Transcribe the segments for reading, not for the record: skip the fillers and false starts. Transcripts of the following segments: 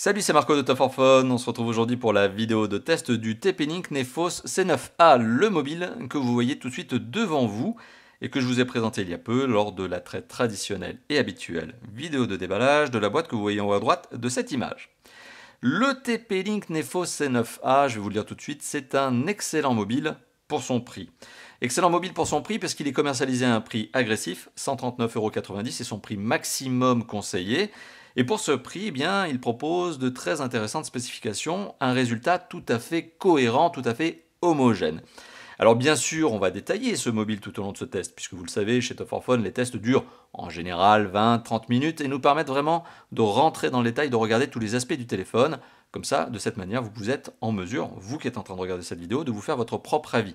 Salut, c'est Marco de Top for Phone. On se retrouve aujourd'hui pour la vidéo de test du TP-Link Nefos C9A, le mobile que vous voyez tout de suite devant vous et que je vous ai présenté il y a peu lors de la très traditionnelle et habituelle vidéo de déballage de la boîte que vous voyez en haut à droite de cette image. Le TP-Link Nefos C9A, je vais vous le dire tout de suite, c'est un excellent mobile pour son prix. Excellent mobile pour son prix parce qu'il est commercialisé à un prix agressif, 139,90 € et son prix maximum conseillé. Et pour ce prix, eh bien, il propose de très intéressantes spécifications, un résultat tout à fait cohérent, tout à fait homogène. Alors bien sûr, on va détailler ce mobile tout au long de ce test, puisque vous le savez, chez Top for Phone, les tests durent en général 20-30 minutes et nous permettent vraiment de rentrer dans le détail, de regarder tous les aspects du téléphone. Comme ça, de cette manière, vous êtes en mesure, vous qui êtes en train de regarder cette vidéo, de vous faire votre propre avis.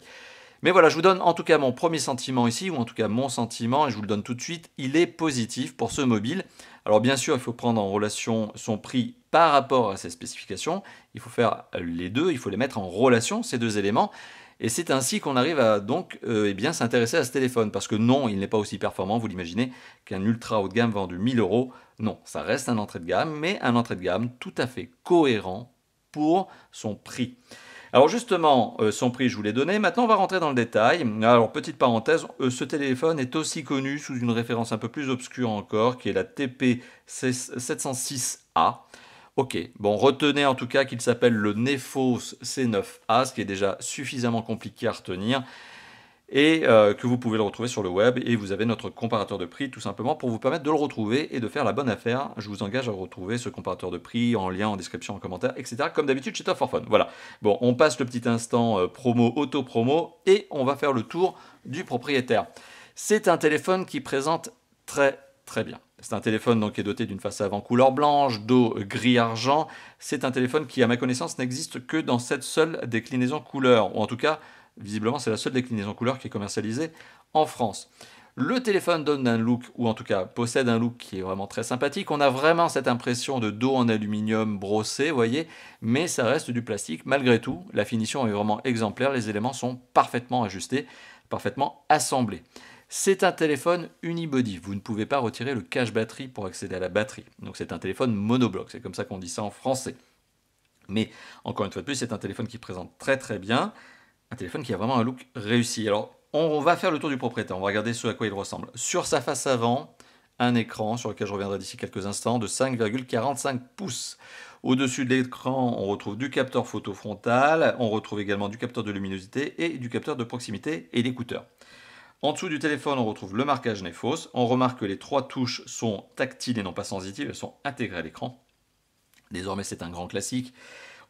Mais voilà, je vous donne en tout cas mon premier sentiment ici, ou en tout cas mon sentiment, et je vous le donne tout de suite, il est positif pour ce mobile. Alors bien sûr, il faut prendre en relation son prix par rapport à ses spécifications, il faut faire les deux, il faut les mettre en relation, ces deux éléments, et c'est ainsi qu'on arrive à donc bien s'intéresser à ce téléphone, parce que non, il n'est pas aussi performant, vous l'imaginez, qu'un ultra haut de gamme vendu 1000 €. Non, ça reste un entrée de gamme, mais un entrée de gamme tout à fait cohérent pour son prix. Alors justement, son prix, je vous l'ai donné. Maintenant, on va rentrer dans le détail. Alors, petite parenthèse, ce téléphone est aussi connu sous une référence un peu plus obscure encore, qui est la TP706A. Ok, bon, retenez en tout cas qu'il s'appelle le Nefos C9A, ce qui est déjà suffisamment compliqué à retenir, et que vous pouvez le retrouver sur le web, et vous avez notre comparateur de prix tout simplement pour vous permettre de le retrouver et de faire la bonne affaire. Je vous engage à retrouver ce comparateur de prix en lien, en description, en commentaire, etc. comme d'habitude chez Top for Phone. Voilà, bon, on passe le petit instant promo, auto-promo, et on va faire le tour du propriétaire. C'est un téléphone qui présente très bien. C'est un téléphone donc, qui est doté d'une face avant couleur blanche, dos gris-argent. C'est un téléphone qui, à ma connaissance, n'existe que dans cette seule déclinaison couleur, ou en tout cas, visiblement, c'est la seule déclinaison couleur qui est commercialisée en France. Le téléphone donne un look, ou en tout cas possède un look qui est vraiment très sympathique. On a vraiment cette impression de dos en aluminium brossé, vous voyez, mais ça reste du plastique malgré tout. La finition est vraiment exemplaire, les éléments sont parfaitement ajustés, parfaitement assemblés. C'est un téléphone unibody, vous ne pouvez pas retirer le cache batterie pour accéder à la batterie. Donc c'est un téléphone monobloc, c'est comme ça qu'on dit ça en français. Mais encore une fois de plus, c'est un téléphone qui présente très bien. Un téléphone qui a vraiment un look réussi. Alors, on va faire le tour du propriétaire, on va regarder ce à quoi il ressemble. Sur sa face avant, un écran sur lequel je reviendrai d'ici quelques instants de 5,45 pouces. Au-dessus de l'écran, on retrouve du capteur photo frontal, on retrouve également du capteur de luminosité et du capteur de proximité et l'écouteur. En dessous du téléphone, on retrouve le marquage Nefos. On remarque que les trois touches sont tactiles et non pas sensitives, elles sont intégrées à l'écran. Désormais, c'est un grand classique.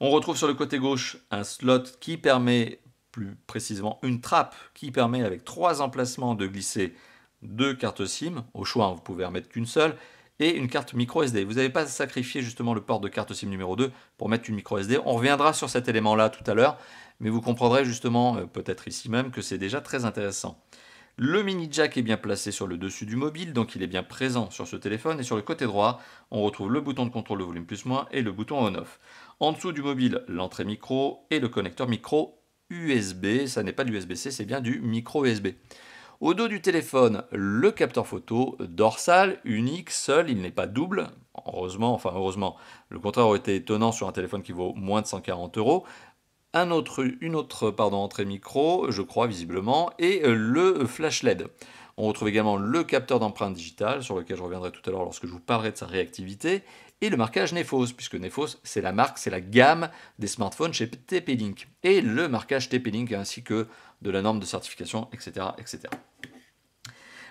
On retrouve sur le côté gauche un slot qui permet, plus précisément une trappe, qui permet avec 3 emplacements de glisser 2 cartes SIM. Au choix, vous pouvez en mettre qu'une seule. Et une carte micro SD. Vous n'avez pas sacrifié justement le port de carte SIM numéro 2 pour mettre une micro SD. On reviendra sur cet élément-là tout à l'heure. Mais vous comprendrez justement, peut-être ici même, que c'est déjà très intéressant. Le mini jack est bien placé sur le dessus du mobile, donc il est bien présent sur ce téléphone. Et sur le côté droit, on retrouve le bouton de contrôle de volume plus-moins et le bouton on-off. En dessous du mobile, l'entrée micro et le connecteur micro USB. Ça n'est pas du USB-C, c'est bien du micro USB. Au dos du téléphone, le capteur photo dorsal, unique, seul, il n'est pas double. Heureusement, le contraire aurait été étonnant sur un téléphone qui vaut moins de 140 €. Une autre entrée micro, je crois visiblement, et le flash LED. On retrouve également le capteur d'empreinte digitale, sur lequel je reviendrai tout à l'heure lorsque je vous parlerai de sa réactivité, et le marquage Nefos, puisque Nefos, c'est la marque, c'est la gamme des smartphones chez TP-Link, et le marquage TP-Link, ainsi que de la norme de certification, etc. etc.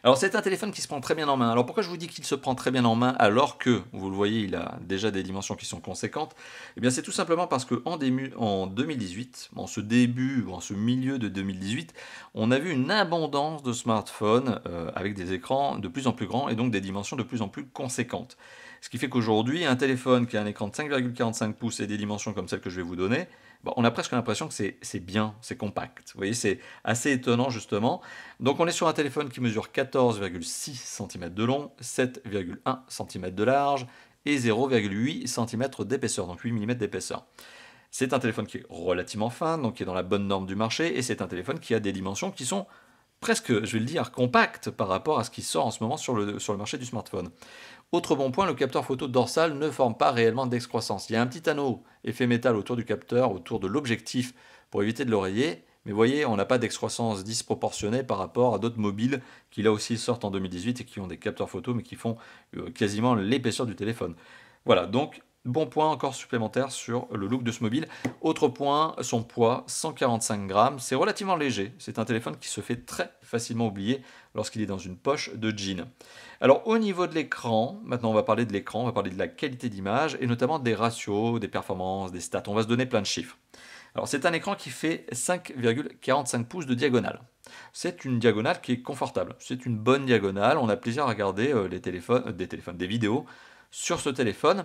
Alors c'est un téléphone qui se prend très bien en main. Alors pourquoi je vous dis qu'il se prend très bien en main alors que, vous le voyez, il a déjà des dimensions qui sont conséquentes? Eh bien c'est tout simplement parce qu'en 2018, en ce milieu de 2018, on a vu une abondance de smartphones avec des écrans de plus en plus grands et donc des dimensions de plus en plus conséquentes. Ce qui fait qu'aujourd'hui, un téléphone qui a un écran de 5,45 pouces et des dimensions comme celles que je vais vous donner, on a presque l'impression que c'est bien, c'est compact. Vous voyez, c'est assez étonnant justement. Donc on est sur un téléphone qui mesure 14,6 cm de long, 7,1 cm de large et 0,8 cm d'épaisseur, donc 8 mm d'épaisseur. C'est un téléphone qui est relativement fin, donc qui est dans la bonne norme du marché, et c'est un téléphone qui a des dimensions qui sont presque, je vais le dire, compactes par rapport à ce qui sort en ce moment sur le marché du smartphone. Autre bon point, le capteur photo dorsal ne forme pas réellement d'excroissance. Il y a un petit anneau effet métal autour du capteur, autour de l'objectif pour éviter de l'oreiller. Mais vous voyez, on n'a pas d'excroissance disproportionnée par rapport à d'autres mobiles qui là aussi sortent en 2018 et qui ont des capteurs photo mais qui font quasiment l'épaisseur du téléphone. Voilà, donc bon point encore supplémentaire sur le look de ce mobile. Autre point, son poids, 145 grammes, c'est relativement léger. C'est un téléphone qui se fait très facilement oublier lorsqu'il est dans une poche de jean. Alors au niveau de l'écran, maintenant on va parler de l'écran, on va parler de la qualité d'image et notamment des ratios, des performances, des stats. On va se donner plein de chiffres. Alors c'est un écran qui fait 5,45 pouces de diagonale. C'est une diagonale qui est confortable. C'est une bonne diagonale. On a plaisir à regarder des vidéos sur ce téléphone.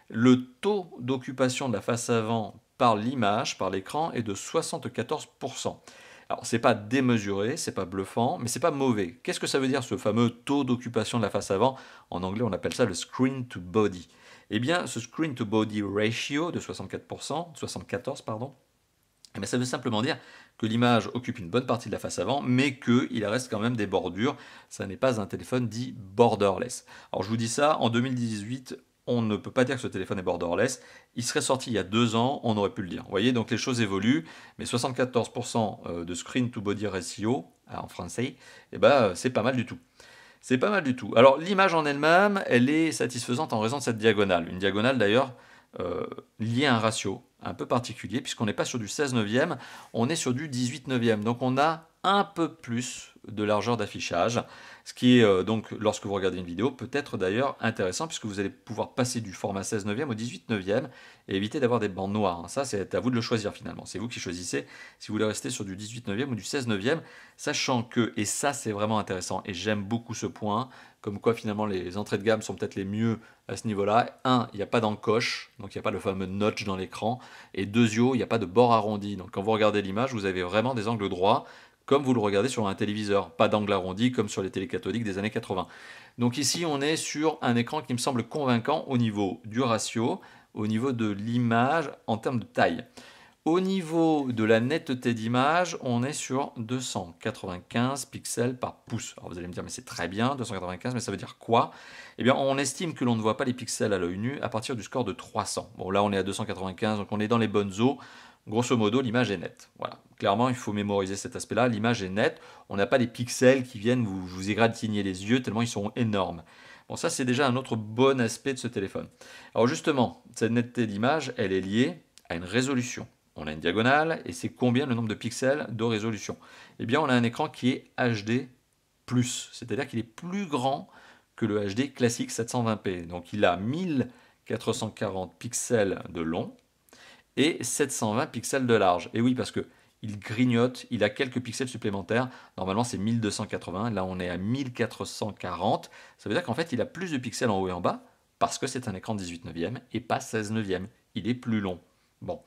Le taux d'occupation de la face avant par l'image, par l'écran, est de 74%. Alors, c'est pas démesuré, c'est pas bluffant, mais c'est pas mauvais. Qu'est-ce que ça veut dire ce fameux taux d'occupation de la face avant? En anglais, on appelle ça le screen to body. Eh bien, ce screen to body ratio de 74, pardon, eh bien, ça veut simplement dire que l'image occupe une bonne partie de la face avant, mais qu'il reste quand même des bordures. Ça n'est pas un téléphone dit borderless. Alors, je vous dis ça, en 2018, on ne peut pas dire que ce téléphone est borderless. Il serait sorti il y a 2 ans, on aurait pu le dire. Vous voyez, donc les choses évoluent, mais 74% de screen to body ratio, en français, eh ben, c'est pas mal du tout. C'est pas mal du tout. Alors l'image en elle-même, elle est satisfaisante en raison de cette diagonale. Une diagonale d'ailleurs liée à un ratio un peu particulier, puisqu'on n'est pas sur du 16 neuvième, on est sur du 18 neuvième. Donc on a un peu plus de largeur d'affichage, ce qui est donc, lorsque vous regardez une vidéo, peut être d'ailleurs intéressant, puisque vous allez pouvoir passer du format 16 neuvième au 18 neuvième et éviter d'avoir des bandes noires. Ça, c'est à vous de le choisir finalement. C'est vous qui choisissez si vous voulez rester sur du 18 neuvième ou du 16 neuvième, sachant que, et ça c'est vraiment intéressant, et j'aime beaucoup ce point, comme quoi finalement les entrées de gamme sont peut-être les mieux à ce niveau-là. Un, il n'y a pas d'encoche, donc il n'y a pas le fameux notch dans l'écran, et deuxio, il n'y a pas de bord arrondi. Donc quand vous regardez l'image, vous avez vraiment des angles droits, comme vous le regardez sur un téléviseur, pas d'angle arrondi comme sur les télé cathodiques des années 80. Donc ici, on est sur un écran qui me semble convaincant au niveau du ratio, au niveau de l'image en termes de taille. Au niveau de la netteté d'image, on est sur 295 pixels par pouce. Alors vous allez me dire, mais c'est très bien, 295, mais ça veut dire quoi? Eh bien, on estime que l'on ne voit pas les pixels à l'œil nu à partir du score de 300. Bon, là, on est à 295, donc on est dans les bonnes eaux. Grosso modo, l'image est nette. Voilà. Clairement, il faut mémoriser cet aspect-là. L'image est nette. On n'a pas les pixels qui viennent vous égratigner les yeux tellement ils sont énormes. Bon, ça, c'est déjà un autre bon aspect de ce téléphone. Alors justement, cette netteté d'image, elle est liée à une résolution. On a une diagonale, et c'est combien le nombre de pixels de résolution? Eh bien, on a un écran qui est HD+, c'est-à-dire qu'il est plus grand que le HD classique 720p. Donc il a 1440 pixels de long et 720 pixels de large. Et oui, parce que il grignote, il a quelques pixels supplémentaires. Normalement, c'est 1280. Là, on est à 1440. Ça veut dire qu'en fait, il a plus de pixels en haut et en bas parce que c'est un écran 18 neuvième et pas 16 neuvième. Il est plus long. Bon.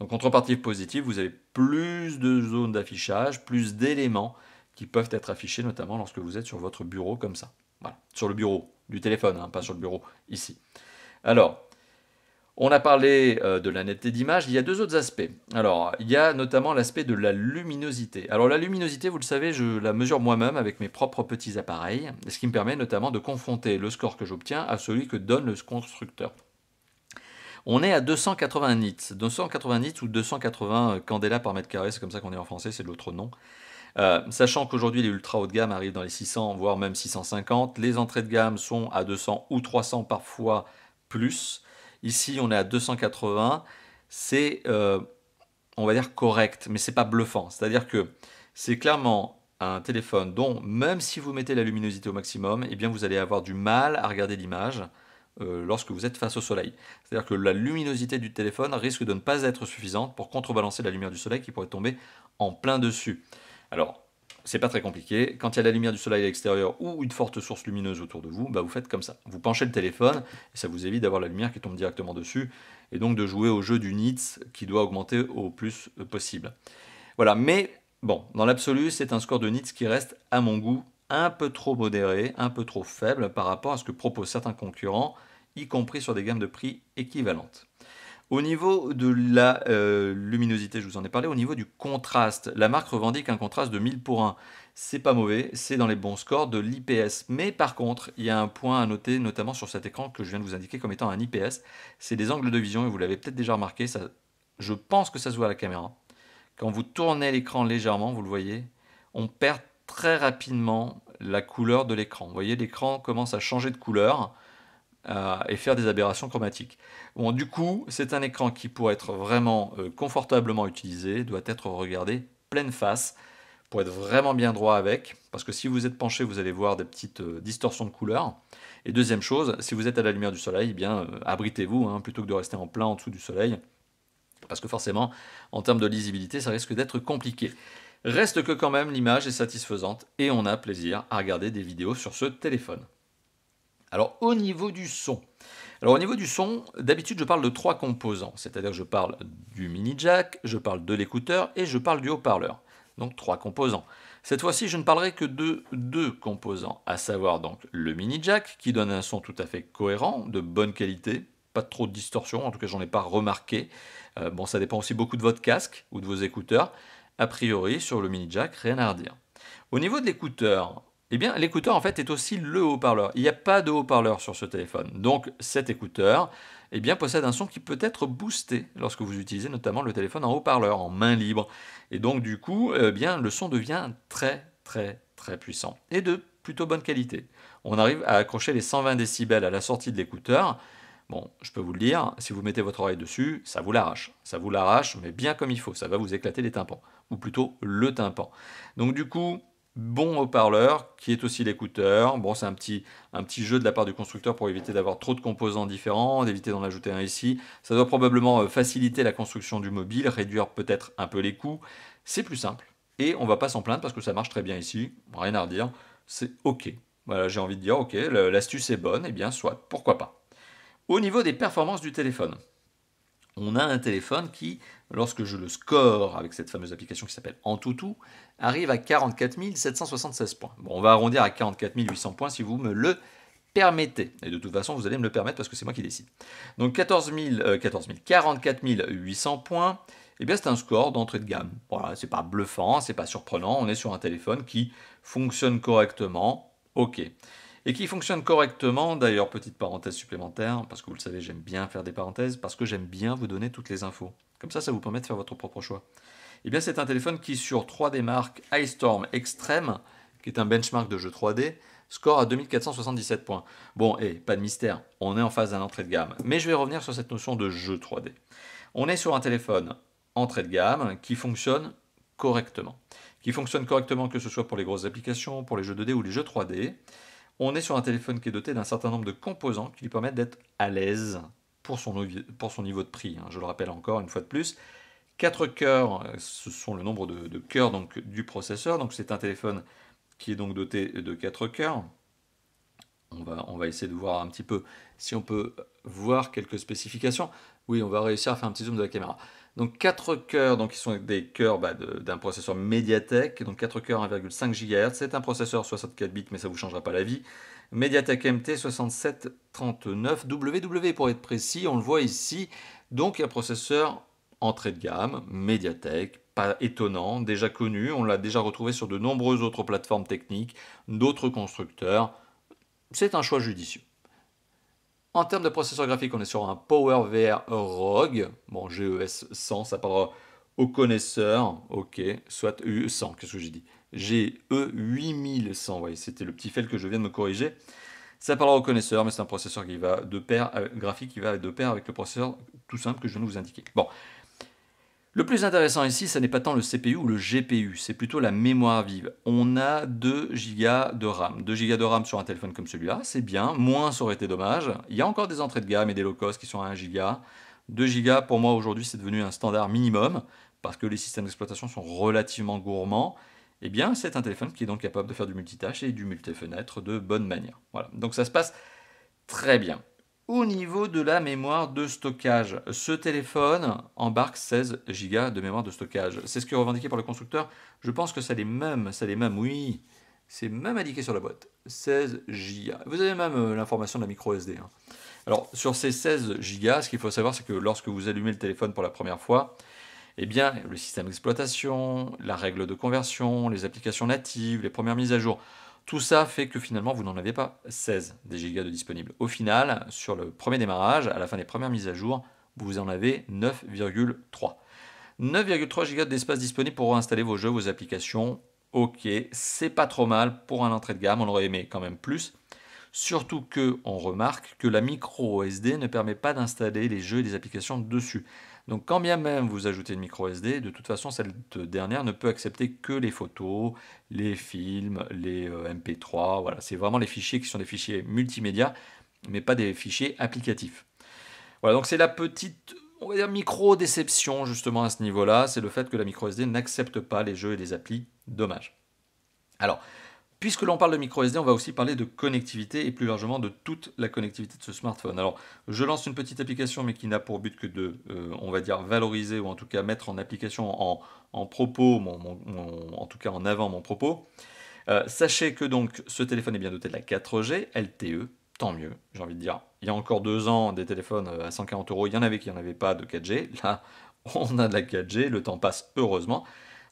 Donc, contrepartie positive, vous avez plus de zones d'affichage, plus d'éléments qui peuvent être affichés, notamment lorsque vous êtes sur votre bureau comme ça. Voilà. Sur le bureau du téléphone, hein, pas sur le bureau ici. Alors, on a parlé de la netteté d'image, il y a 2 autres aspects. Alors, il y a notamment l'aspect de la luminosité. Alors la luminosité, vous le savez, je la mesure moi-même avec mes propres petits appareils, ce qui me permet notamment de confronter le score que j'obtiens à celui que donne le constructeur. On est à 280 nits. 280 nits ou 280 candela par mètre carré, c'est comme ça qu'on est en français, c'est l'autre nom. Sachant qu'aujourd'hui les ultra haut de gamme arrivent dans les 600, voire même 650. Les entrées de gamme sont à 200 ou 300 parfois plus. Ici, on est à 280. C'est, on va dire, correct, mais c'est pas bluffant. C'est-à-dire que c'est clairement un téléphone dont, même si vous mettez la luminosité au maximum, eh bien vous allez avoir du mal à regarder l'image lorsque vous êtes face au soleil. C'est-à-dire que la luminosité du téléphone risque de ne pas être suffisante pour contrebalancer la lumière du soleil qui pourrait tomber en plein dessus. Alors, c'est pas très compliqué. Quand il y a la lumière du soleil à l'extérieur ou une forte source lumineuse autour de vous, bah vous faites comme ça. Vous penchez le téléphone et ça vous évite d'avoir la lumière qui tombe directement dessus et donc de jouer au jeu du nits qui doit augmenter au plus possible. Voilà, mais bon, dans l'absolu, c'est un score de nits qui reste, à mon goût, un peu trop modéré, un peu trop faible par rapport à ce que proposent certains concurrents, y compris sur des gammes de prix équivalentes. Au niveau de la luminosité, je vous en ai parlé, au niveau du contraste, la marque revendique un contraste de 1000 pour 1. c'est pas mauvais, c'est dans les bons scores de l'IPS. Mais par contre, il y a un point à noter, notamment sur cet écran que je viens de vous indiquer comme étant un IPS, c'est les angles de vision, et vous l'avez peut-être déjà remarqué, ça, je pense que ça se voit à la caméra. Quand vous tournez l'écran légèrement, vous le voyez, on perd très rapidement la couleur de l'écran. Vous voyez, l'écran commence à changer de couleur et faire des aberrations chromatiques. Bon, du coup, c'est un écran qui, pour être vraiment confortablement utilisé, doit être regardé pleine face, pour être vraiment bien droit avec, parce que si vous êtes penché, vous allez voir des petites distorsions de couleurs. Et deuxième chose, si vous êtes à la lumière du soleil, eh bien, abritez-vous, hein, plutôt que de rester en plein en dessous du soleil, parce que forcément, en termes de lisibilité, ça risque d'être compliqué. Reste que quand même, l'image est satisfaisante, et on a plaisir à regarder des vidéos sur ce téléphone. Alors, au niveau du son, d'habitude, je parle de 3 composants, c'est-à-dire que je parle du mini jack, je parle de l'écouteur et je parle du haut-parleur. Donc 3 composants. Cette fois-ci, je ne parlerai que de 2 composants, à savoir donc le mini jack qui donne un son tout à fait cohérent, de bonne qualité, pas trop de distorsion, en tout cas j'en ai pas remarqué. Bon, ça dépend aussi beaucoup de votre casque ou de vos écouteurs. A priori, sur le mini jack, rien à redire. Au niveau de l'écouteur, eh bien, l'écouteur en fait est aussi le haut-parleur. Il n'y a pas de haut-parleur sur ce téléphone. Donc cet écouteur eh bien, possède un son qui peut être boosté lorsque vous utilisez notamment le téléphone en haut-parleur, en main libre. Et donc du coup, eh bien, le son devient très très très puissant et de plutôt bonne qualité. On arrive à accrocher les 120 décibels à la sortie de l'écouteur. Bon, je peux vous le dire, si vous mettez votre oreille dessus, ça vous l'arrache. Ça vous l'arrache, mais bien comme il faut. Ça va vous éclater les tympans, ou plutôt le tympan. Donc du coup, bon haut-parleur, qui est aussi l'écouteur. Bon, c'est un petit jeu de la part du constructeur pour éviter d'avoir trop de composants différents, d'éviter d'en ajouter un ici. Ça doit probablement faciliter la construction du mobile, réduire peut-être un peu les coûts. C'est plus simple. Et on va pas s'en plaindre parce que ça marche très bien ici. Rien à redire. C'est OK. Voilà, j'ai envie de dire OK, l'astuce est bonne, et bien soit, pourquoi pas. Au niveau des performances du téléphone, on a un téléphone qui, lorsque je le score avec cette fameuse application qui s'appelle Antutu, arrive à 44 776 points. Bon, on va arrondir à 44 800 points si vous me le permettez. Et de toute façon, vous allez me le permettre parce que c'est moi qui décide. Donc 44 800 points, eh bien c'est un score d'entrée de gamme. Voilà, c'est pas bluffant, c'est pas surprenant, on est sur un téléphone qui fonctionne correctement. OK. Et qui fonctionne correctement, d'ailleurs, petite parenthèse supplémentaire, parce que vous le savez, j'aime bien faire des parenthèses, parce que j'aime bien vous donner toutes les infos. Comme ça vous permet de faire votre propre choix. Eh bien, c'est un téléphone qui, sur 3D Mark Ice Storm Extreme, qui est un benchmark de jeu 3D, score à 2477 points. Bon, et pas de mystère, on est en phase d'un entrée de gamme. Mais je vais revenir sur cette notion de jeu 3D. On est sur un téléphone entrée de gamme qui fonctionne correctement. Qui fonctionne correctement que ce soit pour les grosses applications, pour les jeux 2D ou les jeux 3D. On est sur un téléphone qui est doté d'un certain nombre de composants qui lui permettent d'être à l'aise pour son niveau de prix. Je le rappelle encore une fois de plus. 4 cœurs, ce sont le nombre de cœurs donc, du processeur. Donc c'est un téléphone qui est donc doté de 4 cœurs. On va essayer de voir un petit peu si on peut voir quelques spécifications. Oui, on va réussir à faire un petit zoom de la caméra. Donc 4 cœurs, donc qui sont des cœurs d'un processeur Mediatek, donc 4 cœurs 1,5 GHz. C'est un processeur 64 bits, mais ça ne vous changera pas la vie. Mediatek MT 6739WW pour être précis, on le voit ici. Donc un processeur entrée de gamme, Mediatek, pas étonnant, déjà connu, on l'a déjà retrouvé sur de nombreuses autres plateformes techniques, d'autres constructeurs. C'est un choix judicieux. En termes de processeur graphique, on est sur un PowerVR ROG. Bon, GES 100, ça parlera aux connaisseurs. Ok, soit UE100, qu'est-ce que j'ai dit GE 8100, voyez, c'était le petit fail que je viens de me corriger. Ça parlera aux connaisseurs, mais c'est un processeur qui va de pair, graphique qui va de pair avec le processeur tout simple que je viens de vous indiquer. Bon. Le plus intéressant ici, ce n'est pas tant le CPU ou le GPU, c'est plutôt la mémoire vive. On a 2 Go de RAM. 2 Go de RAM sur un téléphone comme celui-là, c'est bien, moins ça aurait été dommage. Il y a encore des entrées de gamme et des low cost qui sont à 1 Go. 2 Go pour moi aujourd'hui c'est devenu un standard minimum, parce que les systèmes d'exploitation sont relativement gourmands. Eh bien c'est un téléphone qui est donc capable de faire du multitâche et du multi-fenêtre de bonne manière. Voilà, donc ça se passe très bien. Au niveau de la mémoire de stockage, ce téléphone embarque 16 Go de mémoire de stockage. C'est ce qui est revendiqué par le constructeur. Je pense que c'est les mêmes, oui. C'est même indiqué sur la boîte. 16 Go. Vous avez même l'information de la micro SD. Alors, sur ces 16 Go, ce qu'il faut savoir, c'est que lorsque vous allumez le téléphone pour la première fois, Eh bien, le système d'exploitation, la règle de conversion, les applications natives, les premières mises à jour, tout ça fait que finalement, vous n'en avez pas 16 des gigas de disponibles. Au final, sur le premier démarrage, à la fin des premières mises à jour, vous en avez 9,3. 9,3 gigas d'espace disponible pour installer vos jeux, vos applications. Ok, c'est pas trop mal pour un entrée de gamme, on aurait aimé quand même plus. Surtout que on remarque que la micro SD ne permet pas d'installer les jeux et les applications dessus. Donc quand bien même vous ajoutez une micro SD, de toute façon cette dernière ne peut accepter que les photos, les films, les MP3, voilà, c'est vraiment les fichiers qui sont des fichiers multimédia, mais pas des fichiers applicatifs. Voilà, donc c'est la petite, on va dire, micro-déception justement à ce niveau-là, c'est le fait que la micro SD n'accepte pas les jeux et les applis, dommage. Alors, puisque l'on parle de micro SD, on va aussi parler de connectivité et plus largement de toute la connectivité de ce smartphone. Alors, je lance une petite application, mais qui n'a pour but que de, on va dire, valoriser ou en tout cas mettre en application, en propos, en tout cas en avant mon propos. Sachez que donc ce téléphone est bien doté de la 4G LTE, tant mieux, j'ai envie de dire. Il y a encore 2 ans, des téléphones à 140 euros, il y en avait qui n'en avaient pas de 4G. Là, on a de la 4G, le temps passe heureusement.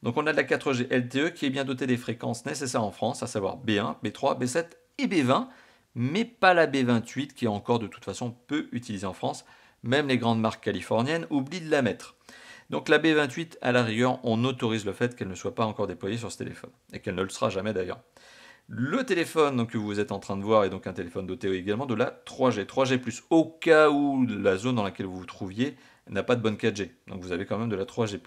Donc on a de la 4G LTE qui est bien dotée des fréquences nécessaires en France, à savoir B1, B3, B7 et B20, mais pas la B28 qui est encore de toute façon peu utilisée en France. Même les grandes marques californiennes oublient de la mettre. Donc la B28, à la rigueur, on autorise le fait qu'elle ne soit pas encore déployée sur ce téléphone, et qu'elle ne le sera jamais d'ailleurs. Le téléphone donc, que vous êtes en train de voir est donc un téléphone doté également de la 3G. 3G+, au cas où la zone dans laquelle vous vous trouviez n'a pas de bonne 4G. Donc vous avez quand même de la 3G+.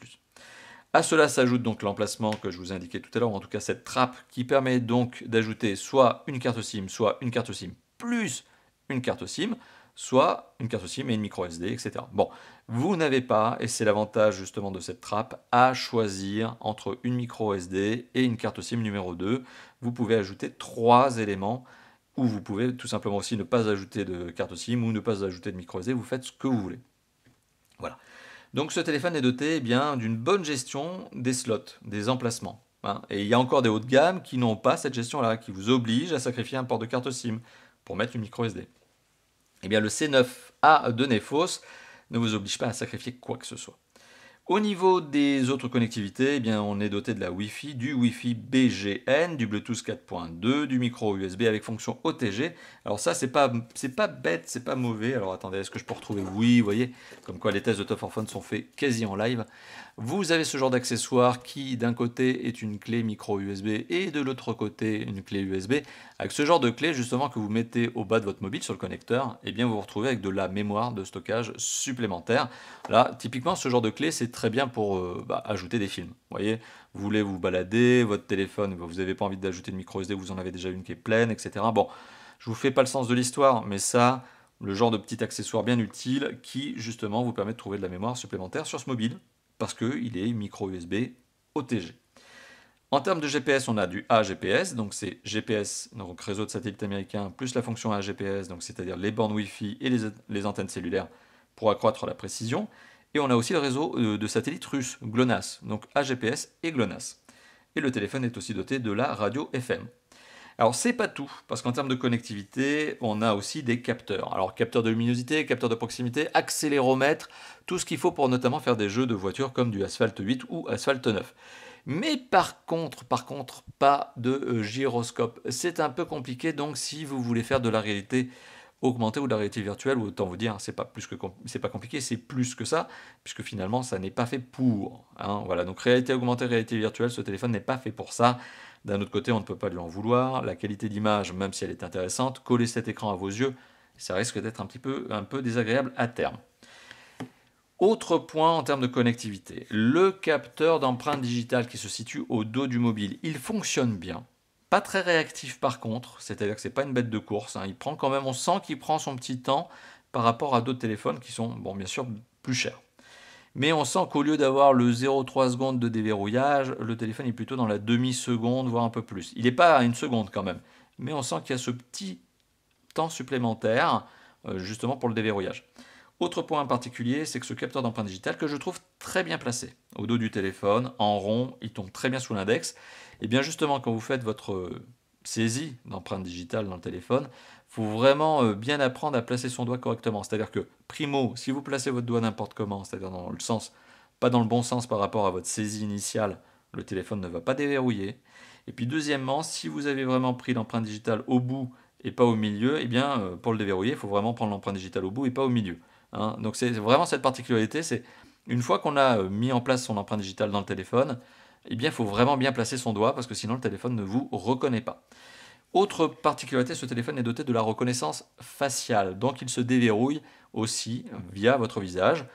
À cela s'ajoute donc l'emplacement que je vous ai indiqué tout à l'heure, ou en tout cas cette trappe qui permet donc d'ajouter soit une carte SIM, soit une carte SIM plus une carte SIM, soit une carte SIM et une micro SD, etc. Bon, vous n'avez pas, et c'est l'avantage justement de cette trappe, à choisir entre une micro SD et une carte SIM numéro 2. Vous pouvez ajouter 3 éléments, ou vous pouvez tout simplement aussi ne pas ajouter de carte SIM ou ne pas ajouter de micro SD, vous faites ce que vous voulez. Voilà. Donc ce téléphone est doté bien d'une bonne gestion des slots, des emplacements. Hein. Et il y a encore des hauts de gamme qui n'ont pas cette gestion-là, qui vous obligent à sacrifier un port de carte SIM pour mettre une micro SD. Eh bien le C9A de Nefos ne vous oblige pas à sacrifier quoi que ce soit. Au niveau des autres connectivités, eh bien, on est doté de la Wi-Fi, du Wi-Fi BGN, du Bluetooth 4.2, du micro USB avec fonction OTG. Alors ça, c'est pas bête, c'est pas mauvais. Alors attendez, est-ce que je peux retrouver? Oui, vous voyez, comme quoi les tests de Top 4 Phone sont faits quasi en live. Vous avez ce genre d'accessoire qui, d'un côté, est une clé micro USB et de l'autre côté, une clé USB. Avec ce genre de clé, justement, que vous mettez au bas de votre mobile sur le connecteur, eh bien, vous vous retrouvez avec de la mémoire de stockage supplémentaire. Là, typiquement, ce genre de clé, c'est très bien pour ajouter des films. Vous voyez, vous voulez vous balader, votre téléphone, vous n'avez pas envie d'ajouter de micro SD, vous en avez déjà une qui est pleine, etc. Bon, je vous fais pas le sens de l'histoire, mais ça, le genre de petit accessoire bien utile qui, justement, vous permet de trouver de la mémoire supplémentaire sur ce mobile, parce qu'il est micro USB OTG. En termes de GPS, on a du AGPS, donc c'est GPS, donc réseau de satellite américain, plus la fonction AGPS, donc c'est-à-dire les bornes Wi-Fi et les antennes cellulaires pour accroître la précision. Et on a aussi le réseau de satellites russe, GLONASS, donc AGPS et GLONASS. Et le téléphone est aussi doté de la radio FM. Alors c'est pas tout, parce qu'en termes de connectivité, on a aussi des capteurs. Alors capteurs de luminosité, capteurs de proximité, accéléromètre, tout ce qu'il faut pour notamment faire des jeux de voitures comme du Asphalt 8 ou Asphalt 9. Mais par contre, pas de gyroscope. C'est un peu compliqué, donc si vous voulez faire de la réalité augmentée ou de la réalité virtuelle, autant vous dire, c'est pas compliqué, c'est plus que ça, puisque finalement ça n'est pas fait pour. Hein, voilà, donc réalité augmentée, réalité virtuelle, ce téléphone n'est pas fait pour ça. D'un autre côté, on ne peut pas lui en vouloir. La qualité d'image, même si elle est intéressante, coller cet écran à vos yeux, ça risque d'être un peu désagréable à terme. Autre point en termes de connectivité, le capteur d'empreinte digitale qui se situe au dos du mobile, il fonctionne bien. Pas très réactif par contre, c'est-à-dire que c'est pas une bête de course. Hein. Il prend quand même, on sent qu'il prend son petit temps par rapport à d'autres téléphones qui sont, bon, bien sûr, plus chers. Mais on sent qu'au lieu d'avoir le 0,3 secondes de déverrouillage, le téléphone est plutôt dans la demi-seconde, voire un peu plus. Il n'est pas à une seconde quand même, mais on sent qu'il y a ce petit temps supplémentaire, justement pour le déverrouillage. Autre point particulier, c'est que ce capteur d'empreinte digitale, que je trouve très bien placé, au dos du téléphone, en rond, il tombe très bien sous l'index, et bien justement quand vous faites votre saisie d'empreinte digitale dans le téléphone, il faut vraiment bien apprendre à placer son doigt correctement. C'est-à-dire que, primo, si vous placez votre doigt n'importe comment, c'est-à-dire dans le sens pas dans le bon sens par rapport à votre saisie initiale, le téléphone ne va pas déverrouiller. Et puis deuxièmement, si vous avez vraiment pris l'empreinte digitale au bout et pas au milieu, eh bien pour le déverrouiller, il faut vraiment prendre l'empreinte digitale au bout et pas au milieu. Hein. Donc c'est vraiment cette particularité, c'est une fois qu'on a mis en place son empreinte digitale dans le téléphone, eh bien il faut vraiment bien placer son doigt parce que sinon le téléphone ne vous reconnaît pas. Autre particularité, ce téléphone est doté de la reconnaissance faciale, donc il se déverrouille aussi via votre visage.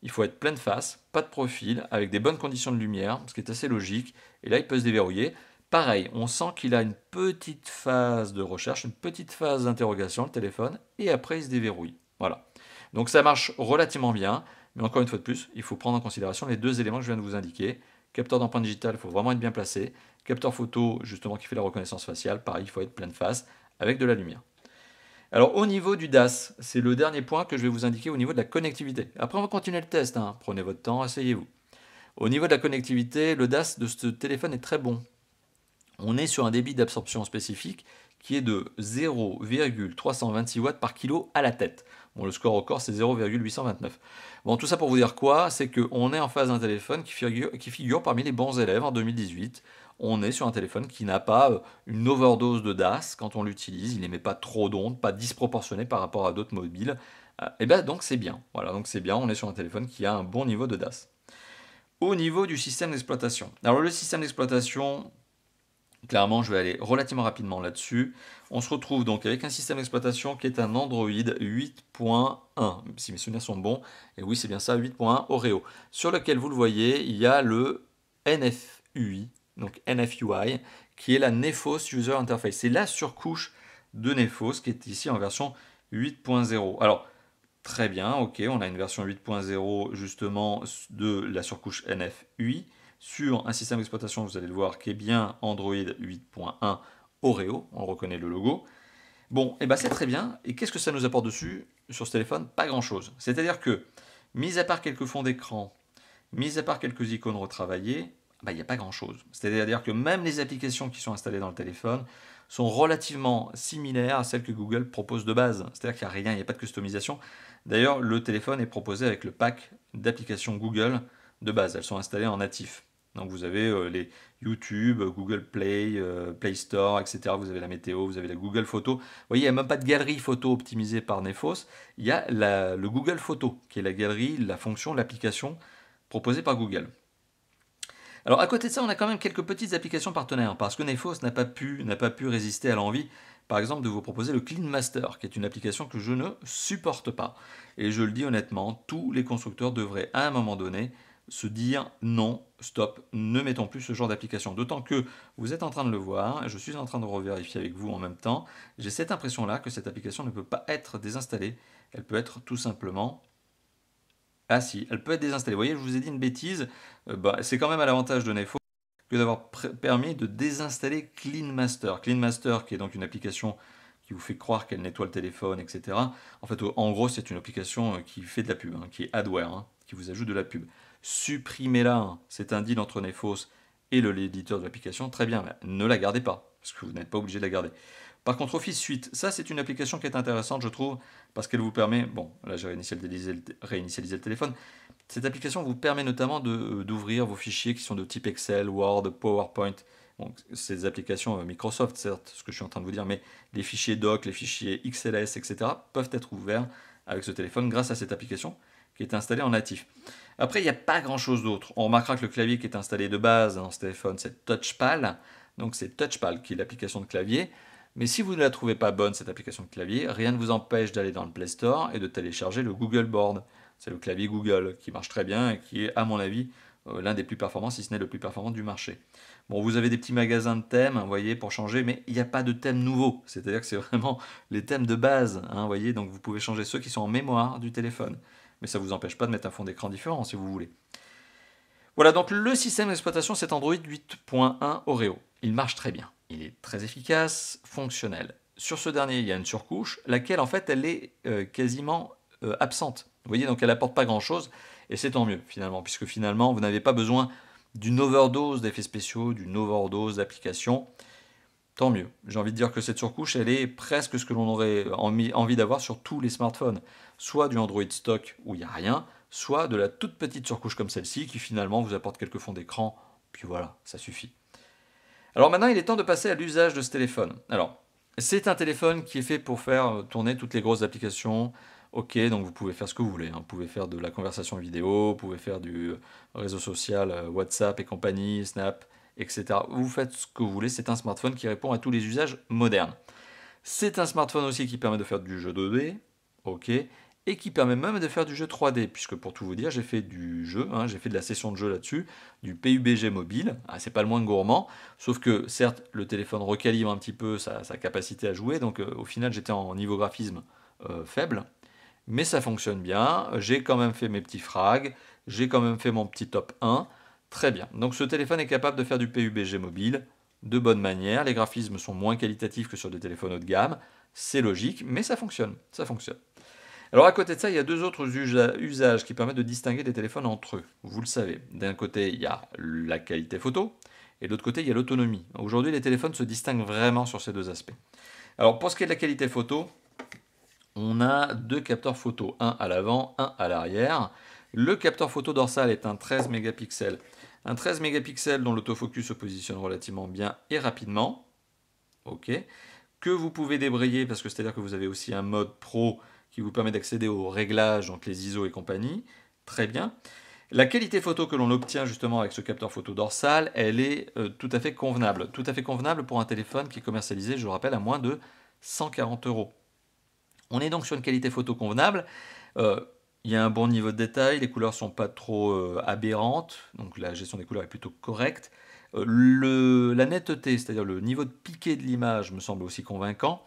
Il faut être pleine face, pas de profil, avec des bonnes conditions de lumière, ce qui est assez logique, et là il peut se déverrouiller. Pareil, on sent qu'il a une petite phase de recherche, une petite phase d'interrogation, le téléphone, et après il se déverrouille. Voilà. Donc ça marche relativement bien, mais encore une fois de plus, il faut prendre en considération les deux éléments que je viens de vous indiquer. Capteur d'empreinte digitale, il faut vraiment être bien placé. Capteur photo, justement, qui fait la reconnaissance faciale, pareil, il faut être pleine face, avec de la lumière. Alors au niveau du DAS, c'est le dernier point que je vais vous indiquer au niveau de la connectivité. Après on va continuer le test, hein. Prenez votre temps, asseyez-vous. Au niveau de la connectivité, le DAS de ce téléphone est très bon. On est sur un débit d'absorption spécifique qui est de 0,326 watts par kilo à la tête. Bon, le score au corps, c'est 0,829. Bon, tout ça pour vous dire quoi? C'est qu'on est en face d'un téléphone qui figure parmi les bons élèves en 2018. On est sur un téléphone qui n'a pas une overdose de DAS quand on l'utilise. Il n'émet pas trop d'ondes, pas disproportionné par rapport à d'autres mobiles. Et bien donc c'est bien. Voilà, donc c'est bien. On est sur un téléphone qui a un bon niveau de DAS. Au niveau du système d'exploitation. Alors le système d'exploitation, clairement, je vais aller relativement rapidement là-dessus. On se retrouve donc avec un système d'exploitation qui est un Android 8.1, si mes souvenirs sont bons. Et oui, c'est bien ça, 8.1 Oreo, sur lequel, vous le voyez, il y a le NFUI, donc NFUI, qui est la Nephos User Interface. C'est la surcouche de Nephos qui est ici en version 8.0. Alors, très bien, ok, on a une version 8.0 justement de la surcouche NFUI sur un système d'exploitation, vous allez le voir, qui est bien Android 8.1 Oreo, on reconnaît le logo. Bon, et ben c'est très bien. Et qu'est-ce que ça nous apporte dessus sur ce téléphone? Pas grand-chose. C'est-à-dire que, mis à part quelques fonds d'écran, mis à part quelques icônes retravaillées, il n'y a pas grand-chose. C'est-à-dire que même les applications qui sont installées dans le téléphone sont relativement similaires à celles que Google propose de base. C'est-à-dire qu'il n'y a rien, il n'y a pas de customisation. D'ailleurs, le téléphone est proposé avec le pack d'applications Google de base. Elles sont installées en natif. Donc vous avez les YouTube, Google Play, Play Store, etc. Vous avez la météo, vous avez la Google Photo. Vous voyez, il n'y a même pas de galerie photo optimisée par Nephos. Il y a le Google Photo, qui est la galerie, la fonction, l'application proposée par Google. Alors à côté de ça, on a quand même quelques petites applications partenaires, parce que Nephos n'a pas pu résister à l'envie, par exemple, de vous proposer le Clean Master, qui est une application que je ne supporte pas. Et je le dis honnêtement, tous les constructeurs devraient à un moment donné se dire non, stop, ne mettons plus ce genre d'application. D'autant que vous êtes en train de le voir, je suis en train de revérifier avec vous en même temps, j'ai cette impression-là que cette application ne peut pas être désinstallée, elle peut être tout simplement... Ah si, elle peut être désinstallée. Vous voyez, je vous ai dit une bêtise, c'est quand même à l'avantage de Nephos que d'avoir permis de désinstaller Clean Master. Clean Master, qui est donc une application qui vous fait croire qu'elle nettoie le téléphone, etc. En fait, en gros, c'est une application qui fait de la pub, qui est adware, qui vous ajoute de la pub. Supprimez-la, c'est un deal entre Nephos et l'éditeur de l'application. Très bien, mais ne la gardez pas, parce que vous n'êtes pas obligé de la garder. Par contre, Office Suite, ça c'est une application qui est intéressante, je trouve, parce qu'elle vous permet, bon, là j'ai réinitialisé le téléphone, cette application vous permet notamment d'ouvrir vos fichiers qui sont de type Excel, Word, PowerPoint. Bon, c'est des applications Microsoft, certes, ce que je suis en train de vous dire, mais les fichiers doc, les fichiers XLS, etc. peuvent être ouverts avec ce téléphone grâce à cette application qui est installée en natif. Après, il n'y a pas grand-chose d'autre. On remarquera que le clavier qui est installé de base dans ce téléphone, c'est TouchPal. Donc c'est TouchPal qui est l'application de clavier. Mais si vous ne la trouvez pas bonne, cette application de clavier, rien ne vous empêche d'aller dans le Play Store et de télécharger le Google Board. C'est le clavier Google qui marche très bien et qui est, à mon avis, l'un des plus performants, si ce n'est le plus performant du marché. Bon, vous avez des petits magasins de thèmes, vous voyez, pour changer, mais il n'y a pas de thème nouveau. C'est-à-dire que c'est vraiment les thèmes de base, vous voyez, donc vous pouvez changer ceux qui sont en mémoire du téléphone. Mais ça ne vous empêche pas de mettre un fond d'écran différent, si vous voulez. Voilà, donc le système d'exploitation, c'est Android 8.1 Oreo. Il marche très bien. Il est très efficace, fonctionnel. Sur ce dernier, il y a une surcouche, laquelle, en fait, elle est quasiment absente. Vous voyez, donc elle n'apporte pas grand-chose, et c'est tant mieux, finalement, puisque finalement, vous n'avez pas besoin d'une overdose d'effets spéciaux, d'une overdose d'applications. Tant mieux. J'ai envie de dire que cette surcouche, elle est presque ce que l'on aurait envie d'avoir sur tous les smartphones. Soit du Android stock où il n'y a rien, soit de la toute petite surcouche comme celle-ci qui finalement vous apporte quelques fonds d'écran, puis voilà, ça suffit. Alors maintenant, il est temps de passer à l'usage de ce téléphone. Alors, c'est un téléphone qui est fait pour faire tourner toutes les grosses applications. Ok, donc vous pouvez faire ce que vous voulez, hein. Vous pouvez faire de la conversation vidéo, vous pouvez faire du réseau social, WhatsApp et compagnie, Snap, etc. Vous faites ce que vous voulez, c'est un smartphone qui répond à tous les usages modernes. C'est un smartphone aussi qui permet de faire du jeu 2D, ok, et qui permet même de faire du jeu 3D, puisque pour tout vous dire, j'ai fait du jeu, hein, j'ai fait de la session de jeu là-dessus, du PUBG mobile, ah, c'est pas le moins gourmand, sauf que certes, le téléphone recalibre un petit peu sa capacité à jouer, donc au final j'étais en niveau graphisme faible, mais ça fonctionne bien, j'ai quand même fait mes petits frags, j'ai quand même fait mon petit top 1, très bien. Donc ce téléphone est capable de faire du PUBG mobile, de bonne manière, les graphismes sont moins qualitatifs que sur des téléphones haut de gamme, c'est logique, mais ça fonctionne, ça fonctionne. Alors à côté de ça, il y a deux autres usages qui permettent de distinguer les téléphones entre eux. Vous le savez, d'un côté, il y a la qualité photo, et de l'autre côté, il y a l'autonomie. Aujourd'hui, les téléphones se distinguent vraiment sur ces deux aspects. Alors pour ce qui est de la qualité photo, on a deux capteurs photo, un à l'avant, un à l'arrière. Le capteur photo dorsal est un 13 mégapixels. Un 13 mégapixels dont l'autofocus se positionne relativement bien et rapidement. Ok. Que vous pouvez débrayer, parce que c'est-à-dire que vous avez aussi un mode pro qui vous permet d'accéder aux réglages, donc les ISO et compagnie. Très bien. La qualité photo que l'on obtient justement avec ce capteur photo dorsal, elle est tout à fait convenable. Tout à fait convenable pour un téléphone qui est commercialisé, je vous rappelle, à moins de 140 euros. On est donc sur une qualité photo convenable. Il y a un bon niveau de détail, les couleurs ne sont pas trop aberrantes, donc la gestion des couleurs est plutôt correcte. La netteté, c'est-à-dire le niveau de piqué de l'image, me semble aussi convaincant.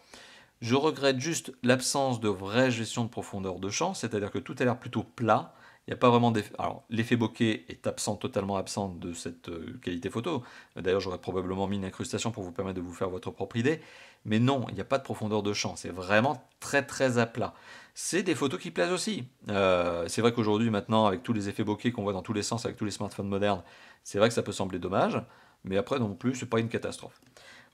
Je regrette juste l'absence de vraie gestion de profondeur de champ, c'est-à-dire que tout a l'air plutôt plat. Il n'y a pas vraiment d'effet. Alors, l'effet bokeh est absent, totalement absent de cette qualité photo. D'ailleurs, j'aurais probablement mis une incrustation pour vous permettre de vous faire votre propre idée. Mais non, il n'y a pas de profondeur de champ. C'est vraiment très très à plat. C'est des photos qui plaisent aussi. C'est vrai qu'aujourd'hui, maintenant, avec tous les effets bokeh qu'on voit dans tous les sens, avec tous les smartphones modernes, c'est vrai que ça peut sembler dommage. Mais après, non plus, c'est pas une catastrophe.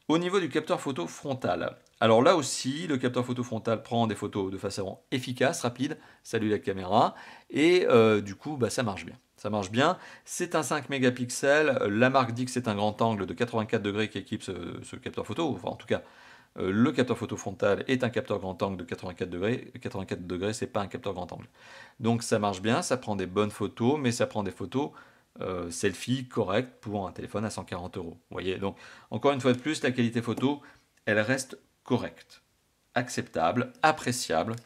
Au niveau du capteur photo frontal, alors là aussi, le capteur photo frontal prend des photos de façon efficace, rapide, salue la caméra, et du coup, bah, ça marche bien. Ça marche bien. C'est un 5 mégapixels. La marque dit que c'est un grand angle de 84 degrés qui équipe ce capteur photo. Enfin, en tout cas, le capteur photo frontal est un capteur grand angle de 84 degrés. 84 degrés, c'est pas un capteur grand angle. Donc ça marche bien, ça prend des bonnes photos, mais ça prend des photos selfie correctes pour un téléphone à 140 euros. Vous voyez, donc encore une fois de plus, la qualité photo, elle reste correcte, acceptable, appréciable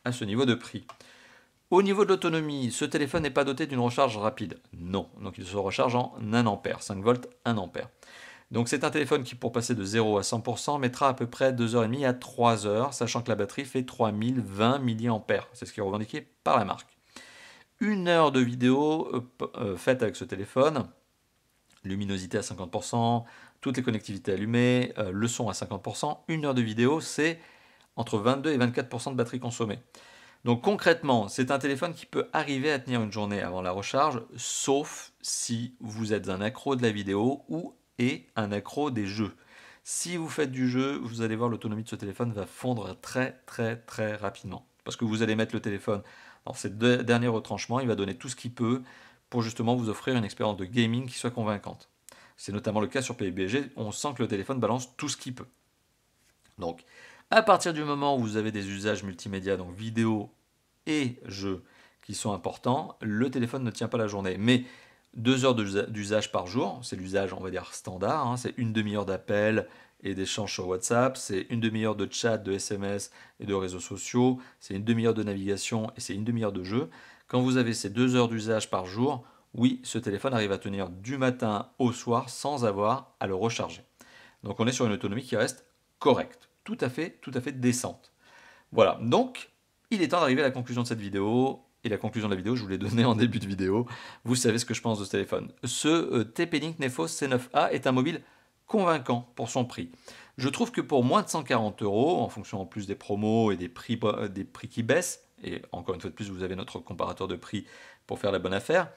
à ce niveau de prix. Au niveau de l'autonomie, ce téléphone n'est pas doté d'une recharge rapide. Non, donc il se recharge en 1 ampère, 5 volts, 1 ampère. Donc c'est un téléphone qui, pour passer de 0 à 100%, mettra à peu près 2h30 à 3h, sachant que la batterie fait 3020 mAh. C'est ce qui est revendiqué par la marque. 1 heure de vidéo faite avec ce téléphone, luminosité à 50%, toutes les connectivités allumées, le son à 50%. 1 heure de vidéo, c'est entre 22 et 24% de batterie consommée. Donc concrètement, c'est un téléphone qui peut arriver à tenir une journée avant la recharge, sauf si vous êtes un accro de la vidéo ou un accro des jeux. Si vous faites du jeu, vous allez voir l'autonomie de ce téléphone va fondre très très très rapidement. Parce que vous allez mettre le téléphone dans ces derniers retranchements, il va donner tout ce qu'il peut pour justement vous offrir une expérience de gaming qui soit convaincante. C'est notamment le cas sur PUBG, on sent que le téléphone balance tout ce qu'il peut. Donc, à partir du moment où vous avez des usages multimédia, donc vidéo et jeux, qui sont importants, le téléphone ne tient pas la journée. Mais 2 heures d'usage par jour, c'est l'usage, on va dire, standard, hein, c'est une demi-heure d'appel et d'échange sur WhatsApp, c'est une demi-heure de chat, de SMS et de réseaux sociaux, c'est une demi-heure de navigation et c'est une demi-heure de jeu. Quand vous avez ces 2 heures d'usage par jour, oui, ce téléphone arrive à tenir du matin au soir sans avoir à le recharger. Donc on est sur une autonomie qui reste correcte, tout à fait décente. Voilà, donc il est temps d'arriver à la conclusion de cette vidéo. Et la conclusion de la vidéo, je vous l'ai donnée en début de vidéo. Vous savez ce que je pense de ce téléphone. Ce TP-Link Nefos C9A est un mobile convaincant pour son prix. Je trouve que pour moins de 140 euros, en fonction en plus des promos et des prix qui baissent, et encore une fois de plus, vous avez notre comparateur de prix pour faire la bonne affaire,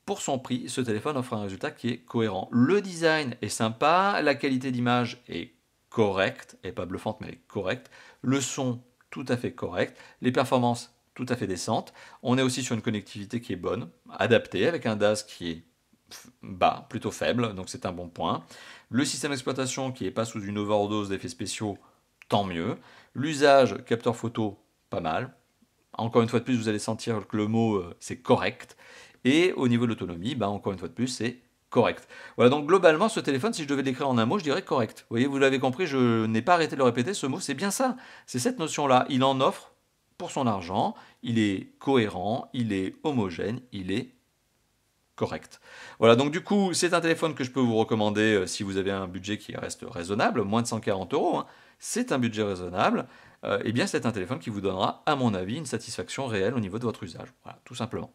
pour son prix, ce téléphone offre un résultat qui est cohérent. Le design est sympa, la qualité d'image est correcte, et pas bluffante, mais correcte. Le son, tout à fait correct. Les performances, tout à fait décente. On est aussi sur une connectivité qui est bonne, adaptée, avec un DAS qui est bas, plutôt faible, donc c'est un bon point. Le système d'exploitation qui n'est pas sous une overdose d'effets spéciaux, tant mieux. L'usage capteur photo, pas mal. Encore une fois de plus, vous allez sentir que le mot c'est correct. Et au niveau de l'autonomie, encore une fois de plus, c'est correct. Voilà, donc globalement, ce téléphone, si je devais l'écrire en un mot, je dirais correct. Vous voyez, vous l'avez compris, je n'ai pas arrêté de le répéter, ce mot, c'est bien ça. C'est cette notion-là. Il en offre pour son argent, il est cohérent, il est homogène, il est correct. Voilà, donc du coup, c'est un téléphone que je peux vous recommander si vous avez un budget qui reste raisonnable, moins de 140 euros. C'est un budget raisonnable. Eh bien, c'est un téléphone qui vous donnera, à mon avis, une satisfaction réelle au niveau de votre usage. Voilà, tout simplement.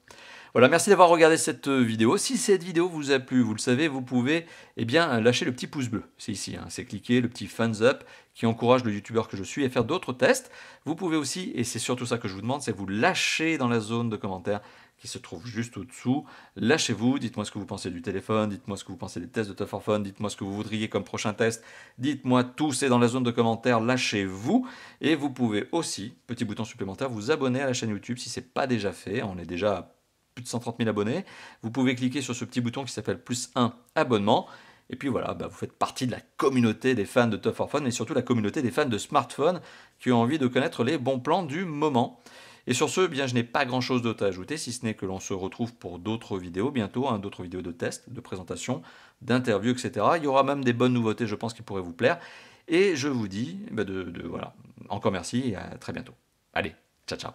Voilà, merci d'avoir regardé cette vidéo. Si cette vidéo vous a plu, vous le savez, vous pouvez lâcher le petit pouce bleu. C'est ici, c'est cliquer le petit thumbs up qui encourage le youtubeur que je suis à faire d'autres tests. Vous pouvez aussi, et c'est surtout ça que je vous demande, c'est vous lâcher dans la zone de commentaires qui se trouve juste au-dessous. Lâchez-vous, dites-moi ce que vous pensez du téléphone, dites-moi ce que vous pensez des tests de Tough for Fun, dites-moi ce que vous voudriez comme prochain test, dites-moi tout, c'est dans la zone de commentaires, lâchez-vous. Et vous pouvez aussi, petit bouton supplémentaire, vous abonner à la chaîne YouTube si ce n'est pas déjà fait. On est déjà à plus de 130 000 abonnés. Vous pouvez cliquer sur ce petit bouton qui s'appelle +1 abonnement. Et puis voilà, vous faites partie de la communauté des fans de Tough for Fun et surtout la communauté des fans de smartphones qui ont envie de connaître les bons plans du moment. Et sur ce, je n'ai pas grand chose d'autre à ajouter, si ce n'est que l'on se retrouve pour d'autres vidéos bientôt, d'autres vidéos de tests, de présentation, d'interviews, etc. Il y aura même des bonnes nouveautés, je pense, qui pourraient vous plaire. Et je vous dis, voilà, encore merci et à très bientôt. Allez, ciao ciao.